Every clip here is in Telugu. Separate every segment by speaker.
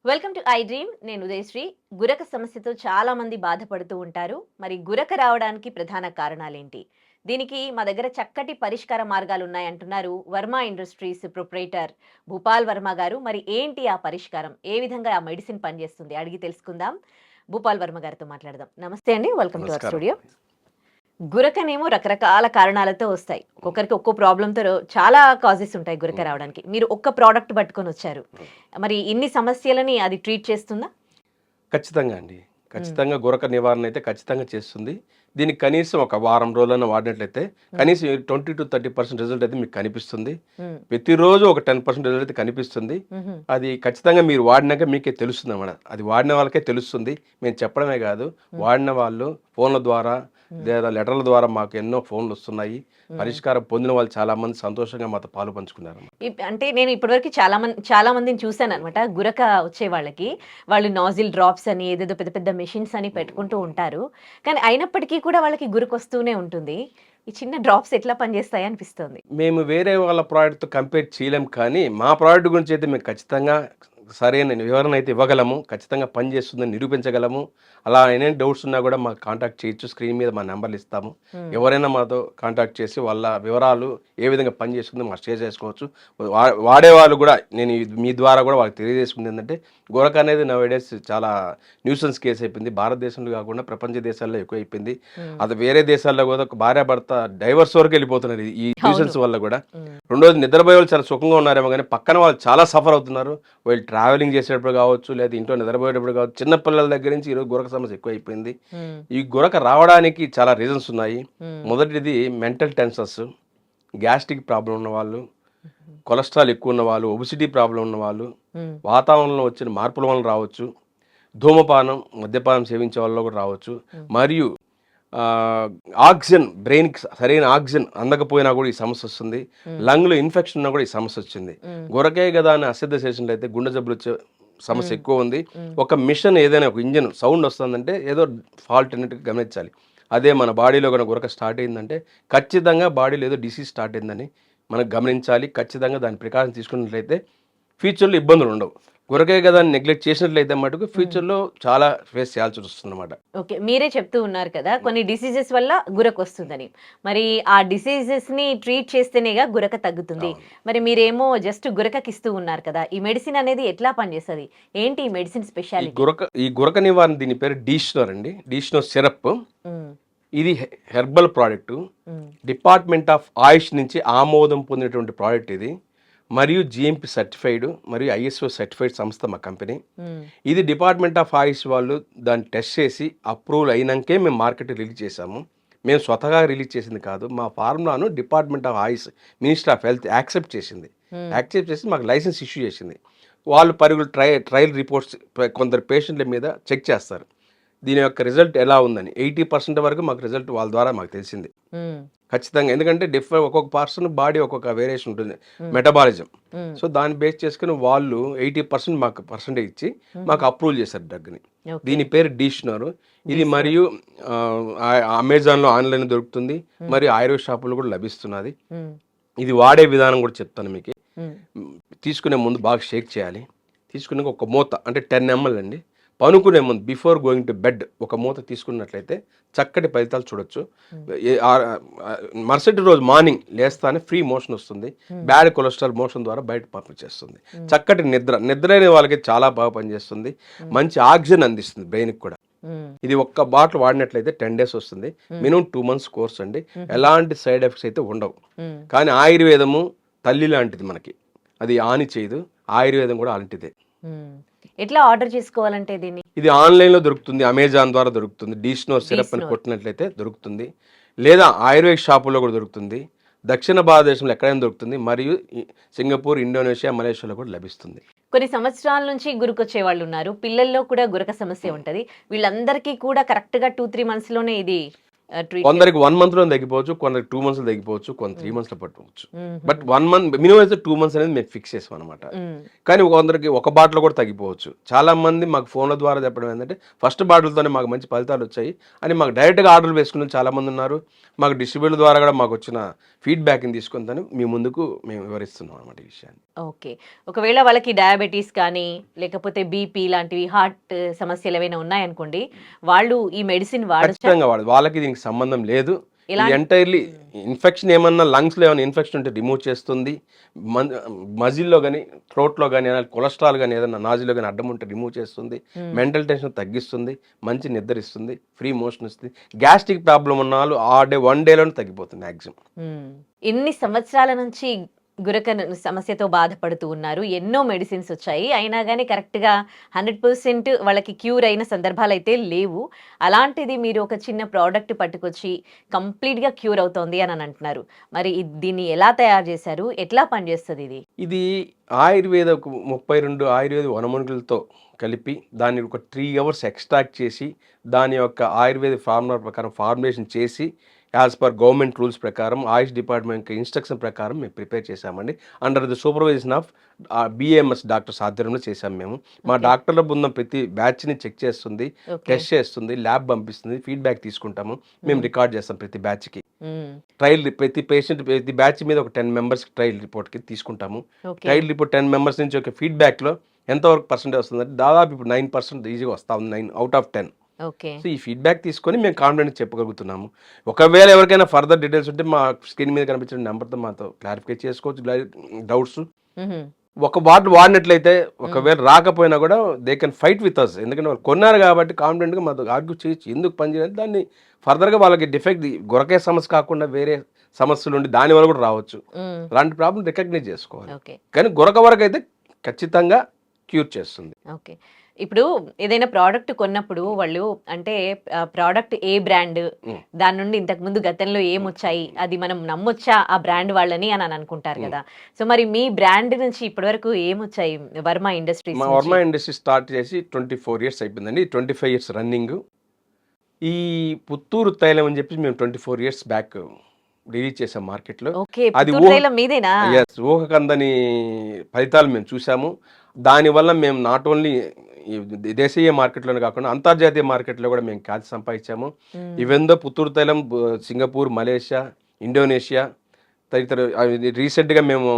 Speaker 1: Welcome to I dream. నేను ఉదయశ్రీ. గురక సమస్యతో చాలా మంది బాధపడుతూ ఉంటారు. మరి గురక రావడానికి ప్రధాన కారణాలేంటి? దీనికి మా దగ్గర చక్కటి పరిష్కార మార్గాలు ఉన్నాయంటున్నారు వర్మ ఇండస్ట్రీస్ ప్రొప్రైటర్ భూపాల్ వర్మ గారు. మరి ఏంటి ఆ పరిష్కారం? ఏ విధంగా ఆ మెడిసిన్ పనిచేస్తుంది? అడిగి తెలుసుకుందాం. భూపాల్ వర్మ గారితో మాట్లాడదాం. నమస్తే అండి, వెల్కమ్ టు అవర్
Speaker 2: నమస్కారం.
Speaker 1: స్టూడియో. గురకనేమో రకరకాల కారణాలతో వస్తాయి. ఒక్కొక్కరికి ఒక్కో ప్రాబ్లంతో చాలా కాజెస్ ఉంటాయి గురక
Speaker 2: హ్మ్.
Speaker 1: రావడానికి. మీరు ఒక్క ప్రోడక్ట్ పట్టుకొని వచ్చారు.
Speaker 2: హ్మ్.
Speaker 1: మరి ఇన్ని సమస్యలని అది ట్రీట్ చేస్తుందా?
Speaker 2: ఖచ్చితంగా అండి.
Speaker 1: హ్మ్.
Speaker 2: ఖచ్చితంగా గురక నివారణ అయితే ఖచ్చితంగా చేస్తుంది. దీనికి కనీసం ఒక వారం రోజులైనా వాడినట్లయితే
Speaker 1: హ్మ్.
Speaker 2: కనీసం 20-30% రిజల్ట్ అయితే మీకు కనిపిస్తుంది.
Speaker 1: హ్మ్.
Speaker 2: ప్రతిరోజు ఒక 10% రిజల్ట్ అయితే కనిపిస్తుంది.
Speaker 1: హుహు.
Speaker 2: అది ఖచ్చితంగా మీరు వాడినాక మీకే తెలుస్తుందన్నమాట. అది వాడిన వాళ్ళకే తెలుస్తుంది. మేము చెప్పడమే కాదు,
Speaker 1: హ్మ్.
Speaker 2: వాడిన వాళ్ళు ఫోన్ల ద్వారా
Speaker 1: హ్మ్.
Speaker 2: లేదా లెటర్ల ద్వారా మాకు ఎన్నో ఫోన్లు వస్తున్నాయి.
Speaker 1: హ్మ్.
Speaker 2: పరిష్కారం పొందిన వాళ్ళు చాలామంది సంతోషంగా మాతో పాలు పంచుకున్నారు.
Speaker 1: అంటే నేను ఇప్పటివరకు చాలా మందిని చూసాననమాట. గురక వచ్చే వాళ్ళకి. వాళ్ళు నాజిల్ డ్రాప్స్ అని ఏదేదో పెద్ద పెద్ద మెషిన్స్ అని పెట్టుకుంటూ ఉంటారు. కానీ అయినప్పటికీ కూడా వాళ్ళకి గురకొస్తూనే ఉంటుంది. ఈ చిన్న డ్రాప్స్ ఎట్లా పనిచేస్తాయి అనిపిస్తుంది.
Speaker 2: మేము వేరే వాళ్ళ ప్రోడక్ట్‌తో కంపేర్ చేయలేం కానీ, మా ప్రోడక్ట్ గురించి అయితే మేము ఖచ్చితంగా సరైన వివరణ అయితే ఇవ్వగలము. ఖచ్చితంగా పనిచేస్తుందని నిరూపించగలము. అలా ఏమైనా డౌట్స్ ఉన్నా కూడా మాకు కాంటాక్ట్ చేయొచ్చు. స్క్రీన్ మీద మా నంబర్లు ఇస్తాము.
Speaker 1: హ్మ్.
Speaker 2: ఎవరైనా మాతో కాంటాక్ట్ చేసి వాళ్ళ వివరాలు ఏ విధంగా పనిచేస్తుందో మాకు షేర్ చేసుకోవచ్చు. వాడేవాళ్ళు కూడా నేను మీ ద్వారా కూడా వాళ్ళకి తెలియజేసుకుంది ఏంటంటే, గురక అనేది నౌఎడేస్ చాలా న్యూసెన్స్ కేస్ అయిపోయింది. భారతదేశంలో కాకుండా ప్రపంచ దేశాల్లో ఎక్కువైపోయింది.
Speaker 1: హ్మ్.
Speaker 2: అది వేరే దేశాల్లో కూడా ఒక భార్యాభర్త డైవర్స్ వరకు వెళ్ళిపోతున్నారు ఈ
Speaker 1: అవును.
Speaker 2: న్యూసెన్స్ వల్ల కూడా.
Speaker 1: హ్మ్.
Speaker 2: రెండోది నిద్రపోయే వాళ్ళు చాలా సుఖంగా ఉన్నారేమో కానీ పక్కన వాళ్ళు చాలా సఫర్ అవుతున్నారు. వీళ్ళు ట్రావెలింగ్ చేసేటప్పుడు కావచ్చు, లేదా ఇంట్లో నిద్రపోయేటప్పుడు కావచ్చు, చిన్న పిల్లల దగ్గర నుంచి ఈరోజు గురక సమస్య ఎక్కువైపోయింది.
Speaker 1: హ్మ్.
Speaker 2: ఈ గురక రావడానికి చాలా రీజన్స్ ఉన్నాయి.
Speaker 1: హ్మ్.
Speaker 2: మొదటిది మెంటల్ టెన్సన్స్, గ్యాస్ట్రిక్ ప్రాబ్లం ఉన్నవాళ్ళు,
Speaker 1: హుహు.
Speaker 2: కొలెస్ట్రాల్ ఎక్కువ ఉన్నవాళ్ళు, ఒబిసిటీ ప్రాబ్లం ఉన్నవాళ్ళు,
Speaker 1: హ్మ్.
Speaker 2: వాతావరణంలో వచ్చిన మార్పుల వలన రావచ్చు, ధూమపానం, మద్యపానం సేవించే వాళ్ళలో కూడా రావచ్చు.
Speaker 1: హ్మ్.
Speaker 2: మరియు ఆక్సిజన్ బ్రెయిన్‌కి సరైన ఆక్సిజన్ అందకపోయినా కూడా ఈ సమస్య వస్తుంది.
Speaker 1: హ్మ్.
Speaker 2: లంగ్‌లో ఇన్ఫెక్షన్ ఉన్నా కూడా ఈ సమస్య వచ్చింది.
Speaker 1: హ్మ్.
Speaker 2: గురకే కదా అని అశ్రద్ధ చేసినట్లయితే గుండె జబ్బులు వచ్చే సమస్య
Speaker 1: హ్మ్.
Speaker 2: ఎక్కువ ఉంది.
Speaker 1: హ్మ్.
Speaker 2: ఒక మిషన్ ఏదైనా ఒక ఇంజిన్ సౌండ్ వస్తుందంటే ఏదో ఫాల్ట్ అన్నట్టుగా గమనించాలి. అదే మన బాడీలో గనుక గురక స్టార్ట్ అయిందంటే ఖచ్చితంగా బాడీలో ఏదో డిసీజ్ స్టార్ట్ అయిందని మనం గమనించాలి. ఖచ్చితంగా దాని ప్రికాషన్ తీసుకున్నట్లయితే ఫ్యూచర్‌లో ఇబ్బందులు ఉండవు. గురకే కదా అని నెగ్లెక్ట్ చేసినట్లయితే మటుకు
Speaker 1: హ్మ్.
Speaker 2: ఫ్యూచర్‌లో చాలా ఫేస్ చేయాల్సి వస్తుందన్నమాట.
Speaker 1: ఓకే. మీరే చెప్తూ ఉన్నారు కదా! కొన్ని డిసీజెస్ వల్ల గురకొస్తుందని. మరి ఆ డిసీజెస్‌ని ట్రీట్ చేస్తేనేగా గురక తగ్గుతుంది.
Speaker 2: అవును.
Speaker 1: మరి మీరేమో జస్ట్ గురకకిస్తూ ఉన్నారు కదా! ఈ మెడిసిన్ అనేది ఎట్లా పనిచేస్తది? ఏంటి ఈ మెడిసిన్ స్పెషాలిటీ?
Speaker 2: ఈ గురక నివారణ దీని పేరు డీష్నోర్ అండి. డీష్నోర్ సిరప్.
Speaker 1: హ్మ్.
Speaker 2: ఇది హెర్బల్ ప్రోడక్టు.
Speaker 1: హ్మ్.
Speaker 2: డిపార్ట్మెంట్ ఆఫ్ ఆయుష్ నుంచి ఆమోదం పొందినటువంటి ప్రోడక్ట్ ఇది. మరియు జీఎంపీ సర్టిఫైడ్ మరియు ఐఎస్ఓ సర్టిఫైడ్ సంస్థ మా కంపెనీ.
Speaker 1: హ్మ్.
Speaker 2: ఇది డిపార్ట్మెంట్ ఆఫ్ ఆయుష్ వాళ్ళు దాన్ని టెస్ట్ చేసి అప్రూవల్ అయినంకే మేము మార్కెట్‌కి రిలీజ్ చేశాము. మేము స్వతహాగా రిలీజ్ చేసింది కాదు. మా ఫార్ములాను department of Ayush, ministry of health accept చేసింది.
Speaker 1: హ్మ్.
Speaker 2: యాక్సెప్ట్ చేసి మాకు లైసెన్స్ ఇష్యూ చేసింది. వాళ్ళు పరుగులు ట్రయల్ రిపోర్ట్స్ కొందరు పేషెంట్ల మీద చెక్ చేస్తారు. దీని యొక్క రిజల్ట్ ఎలా ఉందని. 80% వరకు మాకు రిజల్ట్ వాళ్ళ ద్వారా మాకు తెలిసింది.
Speaker 1: హ్మ్.
Speaker 2: ఖచ్చితంగా. ఎందుకంటే ఒక్కొక్క పర్సన్ బాడీ ఒక్కొక్క వేరియేషన్ ఉంటుంది.
Speaker 1: హ్మ్.
Speaker 2: మెటబాలిజం.
Speaker 1: హ్మ్.
Speaker 2: సో, దాన్ని బేస్ చేసుకొని వాళ్ళు 80% మాకు పర్సెంటేజ్ ఇచ్చి
Speaker 1: హుహు.
Speaker 2: మాకు అప్రూవల్ చేశారు డ్రగ్‌ని.
Speaker 1: ఓకే.
Speaker 2: దీని పేరు డీష్నోర్. ఇది
Speaker 1: డిస్నోర్.
Speaker 2: మరియు అమెజాన్‌లో ఆన్‌లైన్‌లో దొరుకుతుంది.
Speaker 1: హ్మ్.
Speaker 2: మరియు ఆయుర్వేద షాపుల్లో కూడా లభిస్తున్నది.
Speaker 1: హ్మ్.
Speaker 2: ఇది వాడే విధానం కూడా చెప్తాను మీకు.
Speaker 1: హ్మ్.
Speaker 2: హ్మ్. తీసుకునే ముందు బాగా షేక్ చేయాలి. తీసుకున్నాక ఒక మూత అంటే 10 ఎంఎల్ అండి. పనుకునే ముందు బిఫోర్ గోయింగ్ టు బెడ్ ఒక మూత తీసుకున్నట్లయితే చక్కటి ఫలితాలు చూడొచ్చు.
Speaker 1: హ్మ్.
Speaker 2: ఏ ఆహ్, ఆహ్, మరుసటి రోజు మార్నింగ్ లేస్తానే ఫ్రీ మోషన్ వస్తుంది.
Speaker 1: హ్మ్.
Speaker 2: బ్యాడ్ కొలెస్ట్రాల్ మోషన్ ద్వారా బయటకు పంపించేస్తుంది.
Speaker 1: హ్మ్.
Speaker 2: చక్కటి నిద్ర లేని వాళ్ళకి చాలా బాగా పనిచేస్తుంది.
Speaker 1: హ్మ్.
Speaker 2: మంచి ఆక్సిజన్ అందిస్తుంది బ్రెయిన్‌కి కూడా.
Speaker 1: హ్మ్.
Speaker 2: ఇది ఒక్క బాటిల్ వాడినట్లయితే 10 డేస్ వస్తుంది.
Speaker 1: హ్మ్.
Speaker 2: మినిమమ్ 2 మంత్స్ కోర్స్ అండి.
Speaker 1: హుహు.
Speaker 2: ఎలాంటి సైడ్ ఎఫెక్ట్స్ అయితే ఉండవు.
Speaker 1: హ్మ్.
Speaker 2: కానీ ఆయుర్వేదము తల్లి లాంటిది మనకి. అది హాని చేయదు. ఆయుర్వేదం కూడా అలాంటిదే.
Speaker 1: హ్మ్. ఎట్లా ఆర్డర్ చేసుకోవాలంటే దీన్ని?
Speaker 2: ఇది ఆన్‌లైన్‌లో దొరుకుతుంది. అమెజాన్ ద్వారా దొరుకుతుంది. డీష్నోర్ సిరప్ అని
Speaker 1: డిస్నోర్.
Speaker 2: కొట్టినట్లయితే దొరుకుతుంది. లేదా ఆయుర్వేద షాపుల్లో కూడా దొరుకుతుంది. దక్షిణ భారతదేశంలో ఎక్కడైనా దొరుకుతుంది. మరియు సింగపూర్, ఇండోనేషియా, మలేషియాలో కూడా లభిస్తుంది.
Speaker 1: కొన్ని సంవత్సరాల నుంచి గురకొచ్చే వాళ్ళున్నారు. పిల్లల్లో కూడా గురక సమస్య ఉంటది. వీళ్ళందరికీ కూడా కరెక్ట్‌గా 2, 3 మంత్స్‌లోనే ఇది
Speaker 2: కొందరికి 1 మంత్లో తగ్గిపోవచ్చు, కొందరికి 2 మంత్స్లో తగ్గిపోవచ్చు, కొంత 3 మంత్స్లో పట్టుకోవచ్చు. బట్ 1 మంత్ మినిమం అయితే 2 మంత్స్ అనేది మేము ఫిక్స్ చేసాం అనమాట. కానీ కొందరికి ఒక బాటిల్ కూడా తగ్గిపోవచ్చు. చాలా మంది మాకు ఫోన్ల ద్వారా చెప్పడం ఏంటంటే ఫస్ట్ బాటిల్తోనే మాకు మంచి ఫలితాలు వచ్చాయి అని మాకు డైరెక్ట్గా ఆర్డర్ వేసుకున్న చాలా మంది ఉన్నారు. మాకు డిస్ట్రిబ్యూటర్ ద్వారా కూడా మాకు వచ్చిన ఫీడ్బ్యాక్ని తీసుకొని మీ ముందుకు మేము వివరిస్తున్నాం అనమాట ఈ విషయాన్ని.
Speaker 1: ఓకే. ఒకవేళ వాళ్ళకి డయాబెటీస్ కానీ లేకపోతే బీపీ లాంటివి హార్ట్ సమస్యలు ఏమైనా ఉన్నాయనుకోండి, వాళ్ళు ఈ మెడిసిన్ వాడొచ్చా?
Speaker 2: ఖచ్చితంగా వాళ్ళకి దీనికి సంబంధం లేదు. ఎంటైర్లీ ఇన్ఫెక్షన్ ఏమన్నా లంగ్స్లో ఏమైనా ఇన్ఫెక్షన్ ఉంటే రిమూవ్ చేస్తుంది. మజిల్లో కానీ థ్రోట్లో కానీ కొలెస్ట్రాల్ కానీ ఏదైనా నాజిలో కానీ అడ్డం ఉంటే రిమూవ్ చేస్తుంది. మెంటల్ టెన్షన్ తగ్గిస్తుంది, మంచి నిద్ర ఇస్తుంది, ఫ్రీ మోషన్ ఇస్తుంది. గ్యాస్ట్రిక్ ప్రాబ్లం ఉన్న వాళ్ళు ఆ డే 1 డేలోనే తగ్గిపోతుంది మ్యాక్సిమం.
Speaker 1: ఇన్ని సంవత్సరాల నుంచి గురక సమస్యతో బాధపడుతూ ఉన్నారు. ఎన్నో మెడిసిన్స్ వచ్చాయి, అయినా కానీ కరెక్ట్గా 100% వాళ్ళకి క్యూర్ అయిన సందర్భాలు అయితే లేవు. అలాంటిది మీరు ఒక చిన్న ప్రోడక్ట్ పట్టుకొచ్చి కంప్లీట్గా క్యూర్ అవుతోంది అని అంటున్నారు. మరి దీన్ని ఎలా తయారు చేశారు, ఎట్లా పనిచేస్తుంది ఇది?
Speaker 2: ఇది ఆయుర్వేద 32 ఆయుర్వేద వనమూలికలతో కలిపి దాన్ని ఒక 3 అవర్స్ ఎక్స్ట్రాక్ట్ చేసి దాని యొక్క ఆయుర్వేద ఫార్ములా ప్రకారం ఫార్ములేషన్ చేసి యాజ్ పర్ గవర్నమెంట్ రూల్స్ ప్రకారం ఆయుష్ డిపార్ట్మెంట్ ఇన్స్ట్రక్షన్ ప్రకారం మేము ప్రిపేర్ చేశామండి. Under the supervision of BAMS doctors ఆధ్వర్యంలో చేశాం మేము. మా డాక్టర్ల బృందం ప్రతి బ్యాచ్ని చెక్ చేస్తుంది, టెస్ట్ చేస్తుంది, ల్యాబ్ పంపిస్తుంది, ఫీడ్బ్యాక్ తీసుకుంటాము, మేము రికార్డ్ చేస్తాం ప్రతి బ్యాచ్కి. ట్రయల్ ప్రతి పేషెంట్ ప్రతి బ్యాచ్ మీద ఒక 10 మెంబర్స్ ట్రయల్ రిపోర్ట్కి తీసుకుంటాము. ట్రయల్ రిపోర్ట్ 10 మెంబర్స్ నుంచి ఒక ఫీడ్బ్యాక్లో ఎంతవరకు పర్సెంటేజ్ వస్తుందంటే దాదాపు ఇప్పుడు 9% ఈజీగా వస్తూ ఉంది, 9 out of 10. సో ఈ ఫీడ్బ్యాక్ తీసుకొని మేము కాన్ఫిడెంట్ చెప్పగలుగుతున్నాము. ఒకవేళ ఎవరికైనా ఫర్దర్ డీటెయిల్స్ ఉంటే మా స్క్రీన్ మీద కనిపించిన నెంబర్తో మాతో క్లారిఫై చేసుకోవచ్చు డౌట్స్. ఒక బాటిల్ వాడినట్లయితే ఒకవేళ రాకపోయినా కూడా they can fight with us. ఎందుకంటే వాళ్ళు కొన్నారు కాబట్టి కాన్ఫిడెంట్గా మాతో ఆర్గ్యూ చేయొచ్చు ఎందుకు పనిచేయాలి. దాన్ని ఫర్దర్గా వాళ్ళకి డిఫెక్ట్ గురకే సమస్య కాకుండా వేరే సమస్యలు ఉండి దానివల్ల కూడా రావచ్చు. అలాంటి ప్రాబ్లం రికగ్నైజ్ చేసుకోవాలి. కానీ గురక వరకు అయితే ఖచ్చితంగా క్యూర్ చేస్తుంది.
Speaker 1: ఓకే. ఇప్పుడు ఏదైనా ప్రోడక్ట్ కొన్నప్పుడు వాళ్ళు అంటే ప్రోడక్ట్ ఏ బ్రాండ్, దాని నుండి ఇంతకు ముందు గతంలో ఏమొచ్చాయి, అది మనం నమ్మొచ్చా ఆ బ్రాండ్ వాళ్ళని అని అనుకుంటారు కదా. సో మరి మీ బ్రాండ్ నుంచి ఇప్పటివరకు ఏమొచ్చాయి వర్మ ఇండస్ట్రీస్?
Speaker 2: మా వర్మ ఇండస్ట్రీ స్టార్ట్ చేసి 24 years అయిపోయిందండి. 25 years రన్నింగ్. ఈ పుత్తూరు తైలం అని చెప్పి మేము 24 years బ్యాక్ రిలీజ్ చేసాం మార్కెట్లో. అది ఊహకందని ఫలితాలు మేము చూసాము. దానివల్ల మేము నాట్ ఓన్లీ దేశీయ మార్కెట్లోనే కాకుండా అంతర్జాతీయ మార్కెట్లో కూడా మేము ఖ్యాతి సంపాదించాము. ఈవెందో పుత్తూరు తైలం సింగపూర్, మలేషియా, ఇండోనేషియా తదితర రీసెంట్గా మేము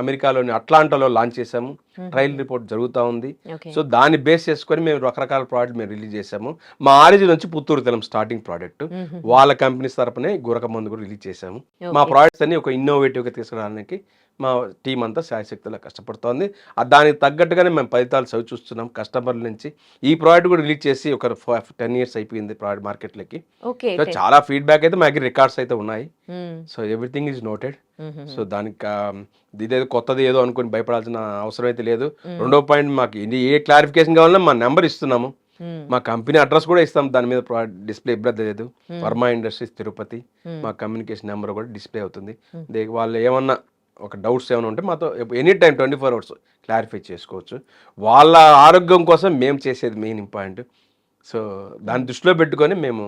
Speaker 2: అమెరికాలోని అట్లాంటాలో లాంచ్ చేసాము. ట్రయల్ రిపోర్ట్ జరుగుతూ ఉంది. సో దాన్ని బేస్ చేసుకొని మేము రకరకాల ప్రోడక్ట్ మేము రిలీజ్ చేసాము. మా ఆరిజిన్ నుంచి పుత్తూరు తైలం స్టార్టింగ్ ప్రోడక్ట్, వాళ్ళ కంపెనీస్ తరపునే గురక మందు కూడా రిలీజ్ చేసాము. మా ప్రోడక్ట్స్ అన్ని ఒక ఇన్నోవేటివ్గా తీసుకురావడానికి మా టీం అంతా శాయశక్తిలో కష్టపడుతోంది. దానికి తగ్గట్టుగానే మేము ఫలితాలు చవి చూస్తున్నాం కస్టమర్ల నుంచి. ఈ ప్రోడక్ట్ కూడా రిలీజ్ చేసి ఒక 10 years అయిపోయింది ప్రోడక్ట్ మార్కెట్లోకి. సో చాలా ఫీడ్బ్యాక్ అయితే మాకు రికార్డ్స్ అయితే ఉన్నాయి. So everything is noted. So దానికి ఇదేదో కొత్తది ఏదో అనుకుని భయపడాల్సిన అవసరం అయితే లేదు. రెండో పాయింట్, మాకు ఏ క్లారిఫికేషన్ కావాలన్నా మా నెంబర్ ఇస్తున్నాము, మా కంపెనీ అడ్రస్ కూడా ఇస్తాం. దాని మీద డిస్ప్లే ఇబ్బంది లేదు. వర్మ ఇండస్ట్రీస్ తిరుపతి మా కమ్యూనికేషన్ నెంబర్ కూడా డిస్ప్లే అవుతుంది. వాళ్ళు ఏమన్నా ఒక డౌట్స్ ఏమైనా ఉంటే మాతో ఎనీ టైం 24 hours క్లారిఫై చేసుకోవచ్చు. వాళ్ళ ఆరోగ్యం కోసం మేము చేసేది మెయిన్ ఇంపార్టెంట్. సో దాన్ని దృష్టిలో పెట్టుకొని మేము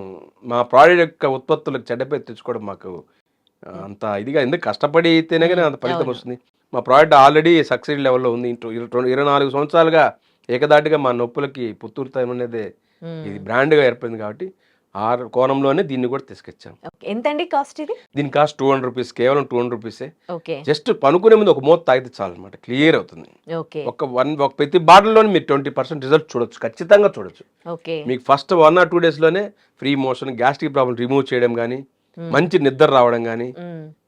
Speaker 2: మా ప్రోడక్ట్ యొక్క ఉత్పత్తులకు చెడ్డ పేరు తెచ్చుకోవడం మాకు అంత ఇదిగా, ఎందుకు కష్టపడి అయితేనే కానీ అంత ఫలితం వస్తుంది. మా ప్రోడక్ట్ ఆల్రెడీ సక్సెస్ లెవెల్లో ఉంది. 24 సంవత్సరాలుగా ఏకదాటిగా మా నొప్పులకి పుత్తూరు తైలం అనేది ఇది బ్రాండ్గా ఏర్పడింది కాబట్టి ఆ కోణంలోనే దీన్ని కూడా తీసుకొచ్చాం.
Speaker 1: ఎంతండి కాస్ట్ ఇది?
Speaker 2: దీని కాస్ట్ 200 రూపీస్, కేవలం 200 రూపీసే. జస్ట్ పనుకునే ముందు ఒక మోత తాగితే చాలు అనమాట, క్లియర్ అవుతుంది. ఒక ప్రతి బాటిల్లోనే మీరు 20% రిజల్ట్ చూడొచ్చు, ఖచ్చితంగా చూడొచ్చు. మీకు ఫస్ట్ 1 or 2 daysలోనే free motion, gastric problem remove చేయడం కానీ, మంచి నిద్ర రావడం కానీ,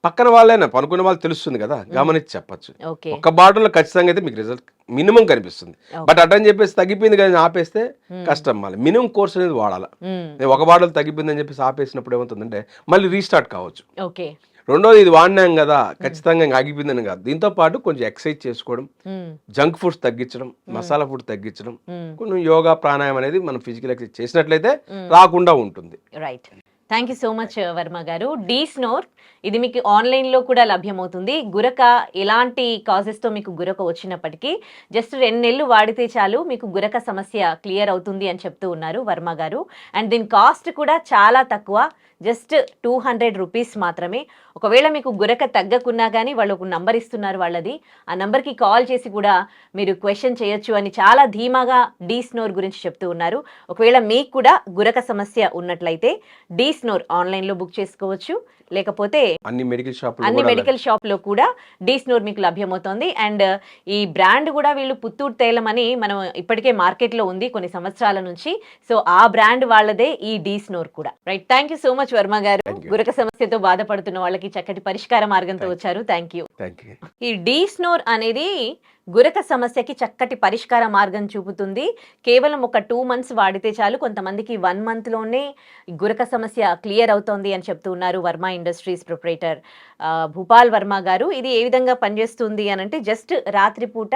Speaker 2: పక్కన వాళ్ళైనా పనుకునే వాళ్ళు తెలుస్తుంది కదా, గమనించి చెప్పచ్చు. ఒక బాటిల్లో ఖచ్చితంగా అయితే మీకు రిజల్ట్ మినిమం కనిపిస్తుంది. బట్ అటని చెప్పేసి తగ్గిపోయింది కానీ ఆపేస్తే కష్టం. మళ్ళీ మినిమం కోర్స్ అనేది వాడాలి. ఒక బాటిల్ తగ్గిపోయింది అని చెప్పేసి ఆపేసినప్పుడు ఏమవుతుందంటే మళ్ళీ రీస్టార్ట్ కావచ్చు. రెండోది, ఇది వాడినాం కదా ఖచ్చితంగా ఇంకా ఆగిపోయిందని కాదు, దీంతో పాటు కొంచెం ఎక్సర్సైజ్ చేసుకోవడం, జంక్ ఫుడ్స్ తగ్గించడం, మసాలా ఫుడ్ తగ్గించడం, కొంచెం యోగా ప్రాణాయామం అనేది మనం ఫిజికల్ ఎక్సర్సైజ్ చేసినట్లయితే రాకుండా ఉంటుంది.
Speaker 1: Right. Thank you so much Varma గారు. డీ స్నోర్ ఇది మీకు ఆన్లైన్లో కూడా లభ్యమవుతుంది. గురక ఎలాంటి కాజెస్తో మీకు గురక వచ్చినప్పటికీ జస్ట్ 2 నెలలు వాడితే చాలు మీకు గురక సమస్య క్లియర్ అవుతుంది అని చెప్తూ ఉన్నారు వర్మ గారు. అండ్ దీని కాస్ట్ కూడా చాలా తక్కువ, జస్ట్ 200 రూపీస్ మాత్రమే. ఒకవేళ మీకు గురక తగ్గకున్నా కానీ వాళ్ళు ఒక నంబర్ ఇస్తున్నారు వాళ్ళది, ఆ నంబర్కి కాల్ చేసి కూడా మీరు క్వశ్చన్ చేయొచ్చు అని చాలా ధీమాగా డీ స్నోర్ గురించి చెప్తూ ఉన్నారు. ఒకవేళ మీకు కూడా గురక సమస్య ఉన్నట్లయితే డీ స్నోర్ ఆన్లైన్లో బుక్ చేసుకోవచ్చు, లేకపోతే
Speaker 2: అన్ని
Speaker 1: మెడికల్ షాప్లో కూడా డీ స్నోర్ మీకు లభ్యమవుతోంది. అండ్ ఈ బ్రాండ్ కూడా వీళ్ళు పుత్తూరు తైలం అని మనం ఇప్పటికే మార్కెట్లో ఉంది కొన్ని సంవత్సరాల నుంచి. సో ఆ బ్రాండ్ వాళ్ళదే ఈ డీ స్నోర్ కూడా. Right, thank you so much Varma గారు. గురక సమస్యతో బాధపడుతున్న వాళ్ళకి చక్కటి పరిష్కార మార్గంతో వచ్చారు. Thank you. ఈ డీ స్నోర్ అనేది గురక సమస్యకి చక్కటి పరిష్కార మార్గం చూపుతుంది. కేవలం ఒక 2 months వాడితే చాలు. కొంతమందికి 1 monthలోనే గురక సమస్య క్లియర్ అవుతోంది అని చెప్తూ ఉన్నారు వర్మ ఇండస్ట్రీస్ ప్రొప్రైటర్ భూపాల్ వర్మ గారు. ఇది ఏ విధంగా పనిచేస్తుంది అని అంటే జస్ట్ రాత్రిపూట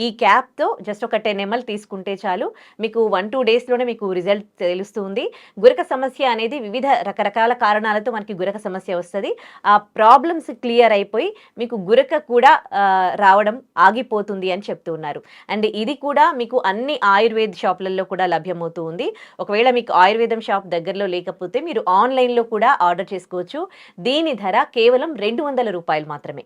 Speaker 1: ఈ క్యాప్తో జస్ట్ ఒక 10 ml తీసుకుంటే చాలు, మీకు 1-2 daysలోనే మీకు రిజల్ట్ తెలుస్తుంది. గురక సమస్య అనేది వివిధ రకరకాల కారణాలతో మనకి గురక సమస్య వస్తుంది. ఆ ప్రాబ్లమ్స్ క్లియర్ అయిపోయి మీకు గురక కూడా రావడం ఆగిపోతుంది అని చెప్తూ ఉన్నారు. అండ్ ఇది కూడా మీకు అన్ని ఆయుర్వేద షాపులలో కూడా లభ్యమవుతూ ఉంది. ఒకవేళ మీకు ఆయుర్వేదం షాప్ దగ్గరలో లేకపోతే మీరు ఆన్లైన్లో కూడా ఆర్డర్ చేసుకోవచ్చు. దీని ధర కేవలం 200 రూపాయలు మాత్రమే.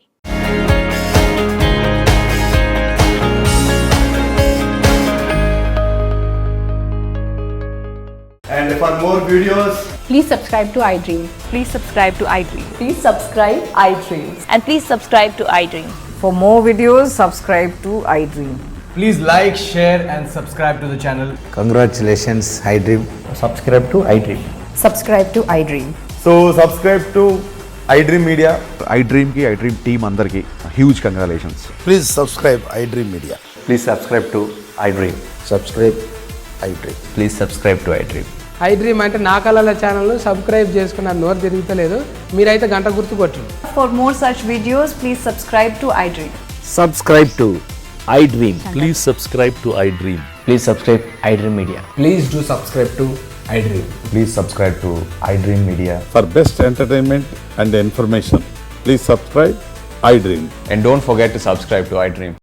Speaker 3: And for more videos,
Speaker 4: please subscribe to iDream.
Speaker 5: Please subscribe to iDream.
Speaker 4: Please subscribe iDream.
Speaker 5: And please subscribe to iDream.
Speaker 6: For more videos, subscribe to iDream.
Speaker 3: please like, share and subscribe to the channel.
Speaker 7: Congratulations, iDream.
Speaker 3: Subscribe to iDream.
Speaker 4: Subscribe to iDream.
Speaker 3: So subscribe to iDream Media.
Speaker 8: iDream ki iDream team andarki huge congratulations.
Speaker 7: Please subscribe iDream Media.
Speaker 9: Please subscribe to iDream.
Speaker 7: Subscribe iDream.
Speaker 9: Please subscribe to iDream.
Speaker 10: iDream అంటే నా కళల ఛానల్ సబ్స్క్రైబ్ చేసుకున్న నోరు తిరుగుతలేదు, మీరైతే గంట గుర్తు కొట్టండి.
Speaker 4: For more such videos, please subscribe to iDream.
Speaker 7: Subscribe to iDream.
Speaker 9: Please subscribe to iDream. Please subscribe iDream Media.
Speaker 3: Please do subscribe to iDream.
Speaker 9: Please subscribe to iDream Media.
Speaker 8: For best entertainment and information, please subscribe iDream.
Speaker 9: And don't forget to subscribe to iDream.